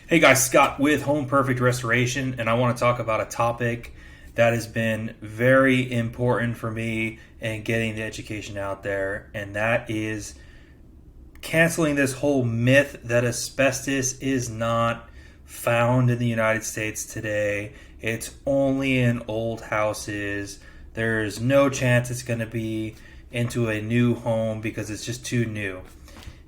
Hey guys, Scott with Home Perfect Restoration, and I want to talk about a topic that has been very important for me in getting the education out there, and that is canceling this whole myth that asbestos is not found in the United States today. It's only in old houses. There's no chance it's going to be into a new home because it's just too new.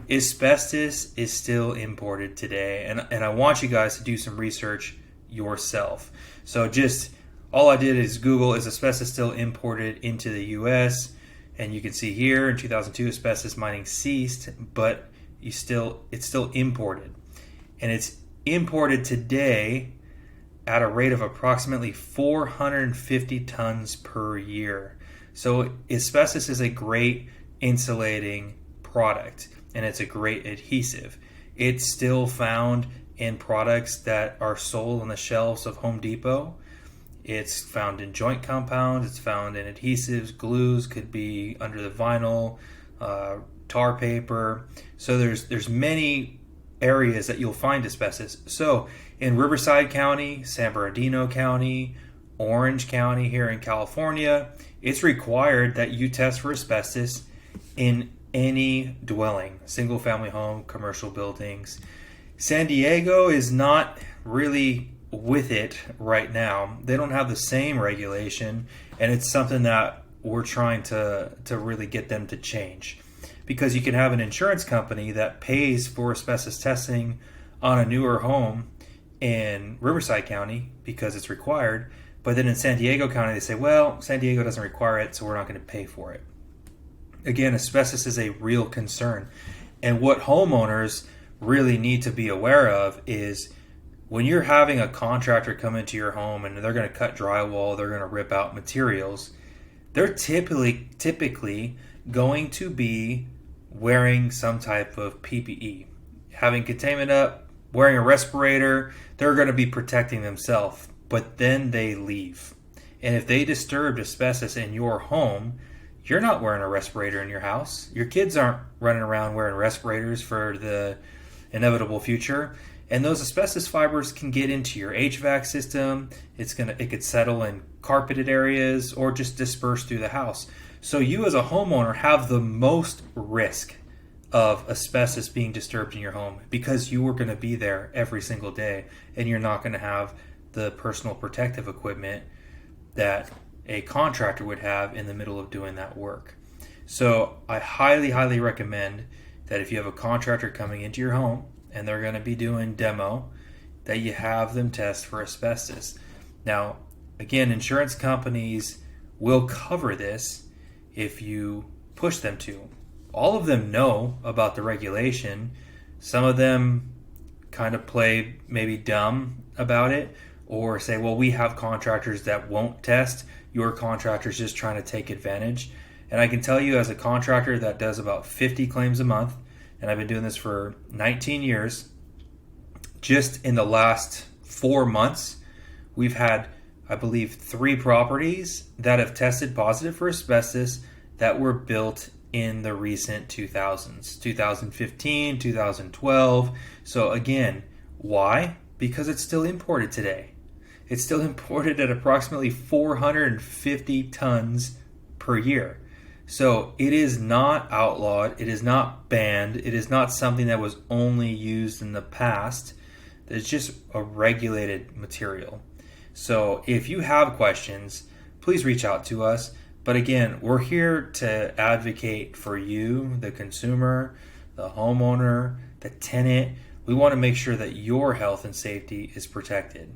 Asbestos is still imported today, and I want you guys to do some research yourself. So just all I did is Google, is asbestos still imported into the US? And you can see here in 2002 asbestos mining ceased, but it's still imported. And it's imported today at a rate of approximately 450 tons per year. So asbestos is a great insulating product, and it's a great adhesive. It's still found in products that are sold on the shelves of Home Depot. It's found in joint compounds, it's found in adhesives, glues, could be under the vinyl, tar paper. So there's many areas that you'll find asbestos. So in Riverside County, San Bernardino County, Orange County here in California, it's required that you test for asbestos in any dwelling, single family home, commercial buildings. San Diego is not really with it right now. They don't have the same regulation, and it's something that we're trying to really get them to change, because you can have an insurance company that pays for asbestos testing on a newer home in Riverside County because it's required, but then in San Diego County they say, well, San Diego doesn't require it, so we're not going to pay for it. Again, asbestos is a real concern. And what homeowners really need to be aware of is when you're having a contractor come into your home and they're going to cut drywall, they're going to rip out materials, they're typically going to be wearing some type of PPE, having containment up, wearing a respirator. They're going to be protecting themselves, but then they leave. And if they disturbed asbestos in your home, you're not wearing a respirator in your house. Your kids aren't running around wearing respirators for the inevitable future. And those asbestos fibers can get into your HVAC system. It could settle in carpeted areas or just disperse through the house. So you as a homeowner have the most risk of asbestos being disturbed in your home because you are going to be there every single day, and you're not going to have the personal protective equipment that a contractor would have in the middle of doing that work. So I highly recommend that if you have a contractor coming into your home and they're going to be doing demo, that you have them test for asbestos. Now, again, insurance companies will cover this if you push them to. All of them know about the regulation. Some of them kind of play maybe dumb about it, or say, well, we have contractors that won't test. Your contractor's just trying to take advantage. And I can tell you, as a contractor that does about 50 claims a month, and I've been doing this for 19 years, just in the last 4 months, we've had, I believe, 3 properties that have tested positive for asbestos that were built in the recent 2000s, 2015, 2012. So again, why? Because it's still imported today. It's still imported at approximately 450 tons per year. So it is not outlawed. It is not banned. It is not something that was only used in the past. It's just a regulated material. So if you have questions, please reach out to us. But again, we're here to advocate for you, the consumer, the homeowner, the tenant. We want to make sure that your health and safety is protected.